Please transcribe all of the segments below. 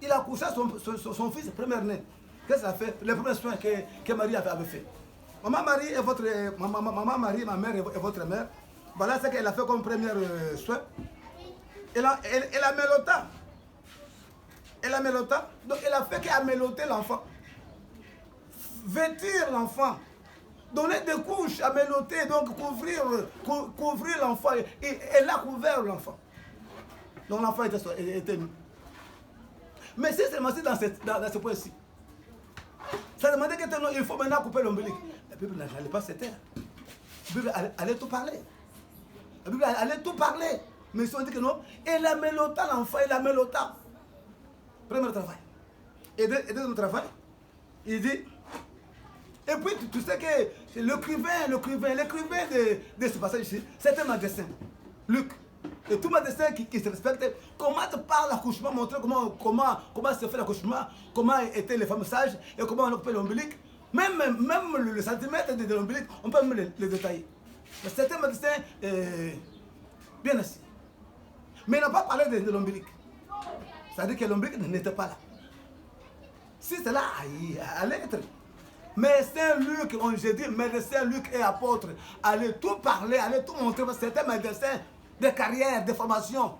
il a couché son fils premier-né. Qu'est-ce qu'il a fait? Les premiers soins que Marie avait fait. Maman Marie est votre maman Marie, ma mère est votre mère. Voilà ce qu'elle a fait comme première soin. Elle a mélota. Elle a mélota. Donc elle a fait qu'elle méloter l'enfant. Vêtir l'enfant. Donner des couches à méloter, donc couvrir l'enfant. Et elle a couvert l'enfant. Donc l'enfant était nu. Mais si c'est dans ce point-ci, ça demandait qu'il faut maintenant couper l'ombilic. La Bible n'allait pas se taire. La Bible allait tout parler. La Bible allait tout parler. Mais si on dit que non, elle a mélota l'enfant, elle a mélota. Premier travail. Et deuxième travail, il dit, et puis tu sais que l'écrivain de ce passage ici, c'est un médecin, Luc. Et tout médecin qui se respecte, comment te parle l'accouchement, montrer comment se fait l'accouchement, comment étaient les femmes sages et comment on occupait l'ombilic. Même le centimètre de l'ombilic, on peut même le détailler. C'est un médecin bien assis. Mais il n'a pas parlé de l'ombilic. C'est-à-dire que l'ombilic n'était pas là. Si c'est là, il allait être. Mais Saint-Luc, j'ai dit, médecin Luc et apôtre, allez tout parler, allez tout montrer, parce que c'était un médecin de carrière, de formation.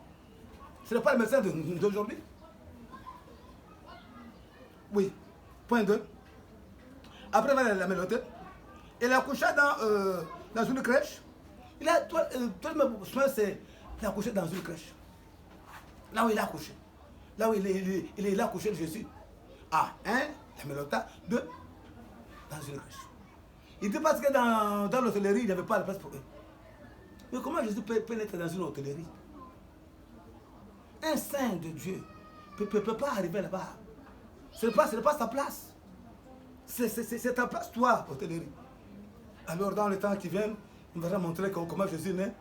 Ce n'est pas le médecin d'aujourd'hui. Oui. Point 2. Après la méloté, il a couché dans une crèche. Il a, toi, c'est il a couché dans une crèche. Là où il a couché. Là où il a couché Jésus. Ah, un, la mélota. 2, dans une crèche. Il dit parce que dans l'hôtellerie, il n'y avait pas de place pour eux. Mais comment Jésus peut être dans une hôtellerie? Un saint de Dieu ne peut pas arriver là-bas. Ce n'est pas sa place. C'est ta place, toi, hôtellerie. Alors, dans le temps qui vient, on va montrer comment Jésus naît.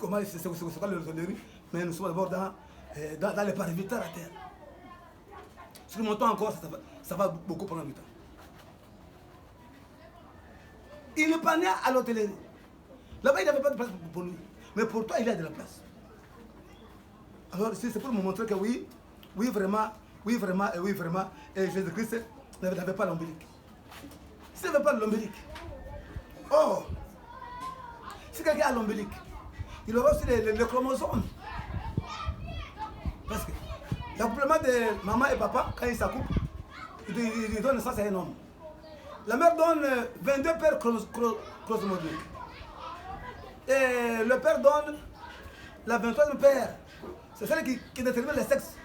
Comment c'est pas l'hôtellerie. Mais nous sommes d'abord dans les pariviteurs à terre. Si nous montons encore, ça va beaucoup prendre du temps. Il n'est pas né à l'hôtellerie. Là-bas, il n'avait pas de place pour lui. Mais pour toi, il y a de la place. Alors ici, c'est pour me montrer que oui, vraiment, et Jésus-Christ n'avait pas l'ombilic. S'il n'avait pas l'ombilic, oh, si quelqu'un a l'ombilic, il aura aussi les chromosomes. Parce que l'accouplement de maman et papa, quand ils s'accouplent, ils donnent naissance à un homme. La mère donne 22 paires chromosomiques. Et le père donne la 23e paire. C'est celle qui détermine le sexe.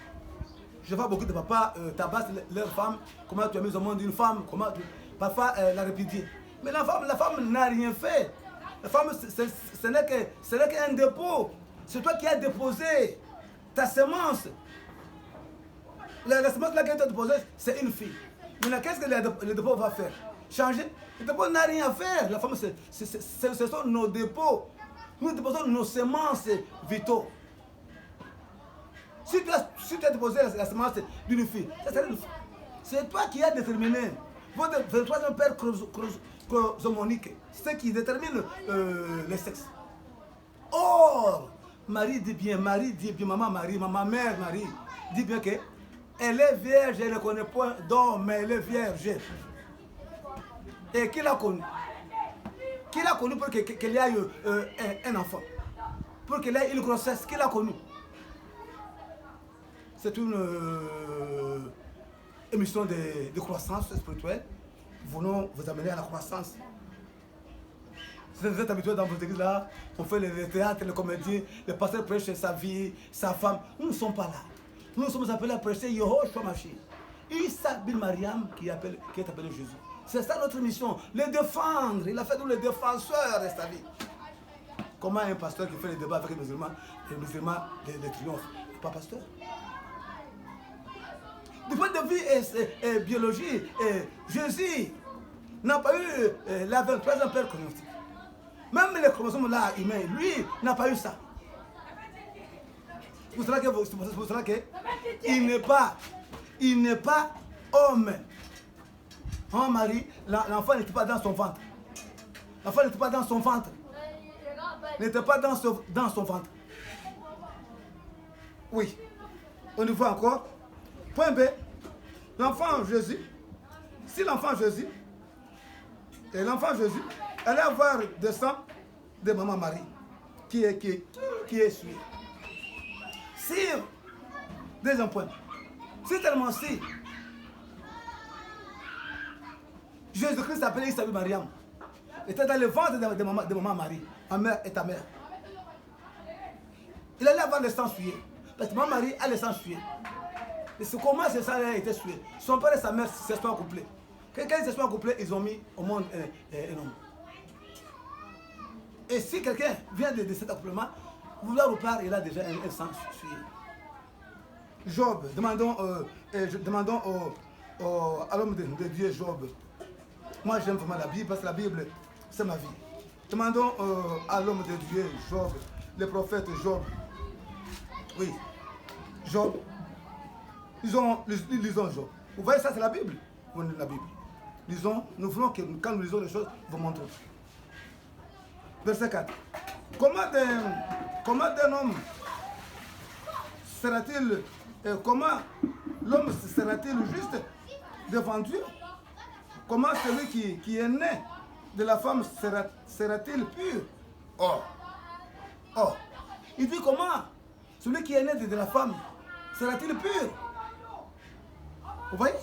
Je vois beaucoup de papas tabassent leur femme. Comment tu as mis au monde une femme? Comment parfois la répudier. Mais la femme n'a rien fait. La femme, ce n'est qu'un dépôt. C'est toi qui as déposé ta semence. La semence là qui a été déposée, c'est une fille. Maintenant, qu'est-ce que le dépôt va faire? Changer? Le dépôt n'a rien à faire. La femme, ce sont nos dépôts. Nous déposons nos semences vitaux. Si tu as déposé la semence d'une fille, c'est toi qui as déterminé votre 23e paire chromosomonique. C'est ce qui détermine le sexe. Or, Marie dit bien, maman Marie, ma mère Marie, dit bien que elle est vierge, elle ne connaît point d'homme, mais elle est vierge. Et qui l'a connue? Qui l'a connue pour qu'il y ait un enfant? Pour qu'il y ait une grossesse? Qui l'a connue? C'est une émission de croissance spirituelle. Nous voulons vous amener à la croissance. Si vous êtes habitués dans votre église là, on fait le théâtre, le comédien, le pasteur prêche sa vie, sa femme. Nous ne sommes pas là. Nous sommes appelés à prêcher Yehoshua Mashiach. Issa bin Mariam qui est appelé Jésus. C'est ça notre mission, le défendre. Il a fait nous les défenseurs de sa vie. Comment un pasteur qui fait les débats avec les musulmans les triomphe? Pas pasteur. Du point de vue et biologie, Jésus n'a pas eu la 23e paire chromosomique. Même les chromosomes là, humains, lui n'a pas eu ça. C'est pour cela qu'il n'est pas homme. Oh Marie, l'enfant n'était pas dans son ventre. L'enfant n'était pas dans son ventre. N'était pas dans son ventre. Oui. On y voit encore. Point B, l'enfant Jésus, si l'enfant Jésus, allait avoir le sang de maman Marie, qui est suivi. Si, deuxième point, si tellement si, Jésus-Christ appelé Isabelle Mariam, était dans le ventre de maman Marie, ma mère et ta mère. Il allait avoir le sang sué. Parce que maman Marie a le sang sué. Et c'est comment ce sang a été sué. Son père et sa mère se sont accouplés. Quand ils se sont accouplés, ils ont mis au monde un homme. Et si quelqu'un vient de cet accouplement, vouloir ou pas, il a déjà un sang sué. Job, demandons à l'homme de Dieu Job. Moi j'aime vraiment la Bible parce que la Bible c'est ma vie. Demandons à l'homme de Dieu Job, le prophète Job. Oui, Job. Lisons Job. Vous voyez ça c'est la Bible. Vous lisez la Bible. Lisons, nous voulons que quand nous lisons les choses, vous montrons. Verset 4. Comment d'un homme sera-t-il, comment l'homme sera-t-il juste devant Dieu? Comment celui qui est né de la femme sera-t-il pur? Oh. Il dit comment celui qui est né de la femme sera-t-il pur? Vous voyez?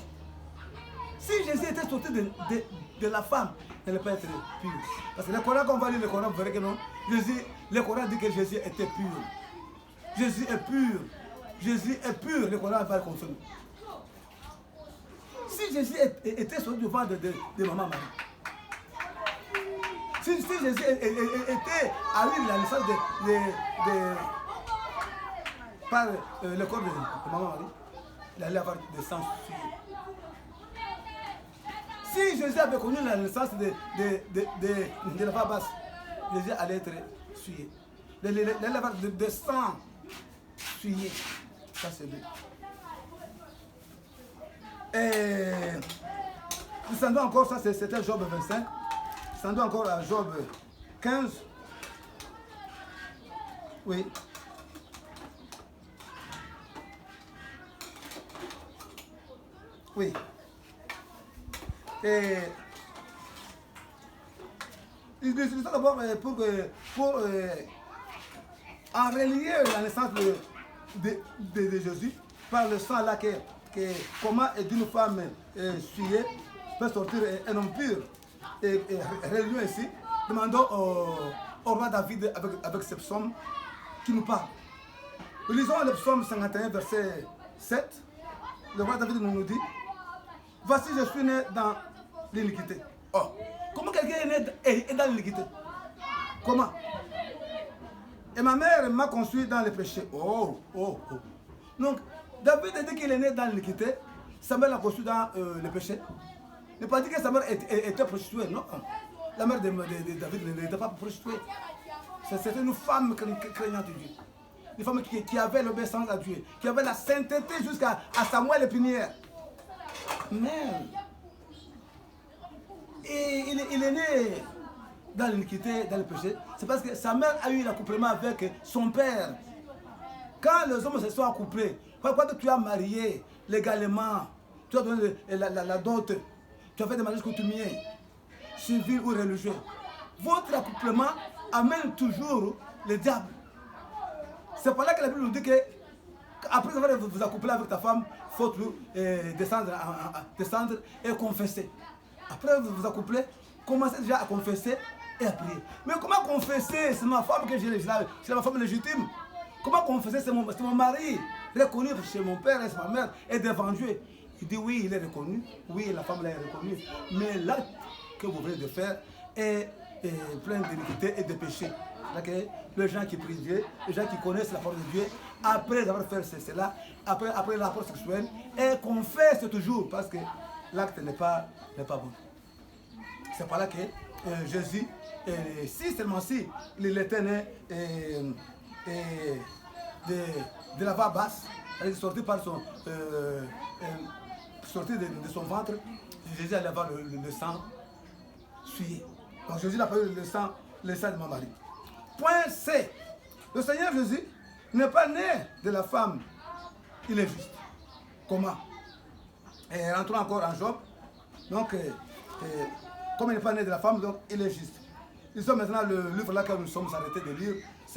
Si Jésus était sorti de la femme, elle ne peut pas être pure. Parce que le Coran, quand on va lire le Coran, vous verrez que non. Le Coran dit que Jésus était pur. Jésus est pur. Jésus est pur. Le Coran va le confirmer. Si Jésus était sorti du ventre de maman Marie, si Jésus était allé à la naissance par le corps de maman Marie, il allait avoir des sang sué. Si Jésus avait connu la naissance de la femme basse, Jésus allait être sué. Il allait avoir des sang sué. Ça c'est lui. Et descendons encore, ça c'était Job 25. Descendons encore à Job 15. Oui. Oui. Et il dit d'abord pour en relier la naissance de Jésus par le sang là que comment d'une femme suée peut sortir un homme pur. Et relions ici, demandons au roi David avec ce psaume qui nous parle. Lisons le psaume 51 verset 7. Le roi David nous dit: voici je suis né dans l'iniquité. Oh, comment quelqu'un est dans l'iniquité? Comment? Et ma mère m'a conçu dans le péché. Oh. Donc, David a dit qu'il est né dans l'iniquité. Sa mère l'a conçu dans le péché. Ne pas dire que sa mère était prostituée, non. La mère de David n'était pas prostituée. C'était une femme craignante de Dieu. Une femme qui avait l'obéissance à Dieu, qui avait la sainteté jusqu'à Samuel Épinière. Mais il est né dans l'iniquité, dans le péché. C'est parce que sa mère a eu l'accouplement avec son père. Quand les hommes se sont accouplés, quand tu as marié légalement, tu as donné la dot, tu as fait des mariages coutumiers, civils ou religieux, votre accouplement amène toujours le diable. C'est par là que la Bible nous dit que après avoir vous accoupler avec ta femme, il faut descendre et confesser. Après vous accoupler, commencez déjà à confesser et à prier. Mais comment confesser? C'est ma femme que c'est ma femme légitime. Comment confesser? C'est mon mari, reconnu chez mon père et ma mère, et devant Dieu. Il dit oui, il est reconnu, oui, la femme l'a reconnu. Mais l'acte que vous venez de faire est plein d'iniquité et de péché. Les gens qui prient Dieu, les gens qui connaissent la force de Dieu, après avoir fait cela, après le rapport sexuel, et confessent toujours parce que l'acte n'est pas bon. C'est par là que Jésus, si seulement si il était né de la voie basse, sorti par son sorti de son ventre, Jésus allait avoir le sang souillé. Donc Jésus n'a pas eu le sang de ma Marie. Point C. Le Seigneur Jésus n'est pas né de la femme, il est juste. comment. Et rentrons encore en Job. Donc, comme il n'est pas né de la femme, donc il est juste. Nous sommes maintenant le livre là que nous sommes arrêtés de lire.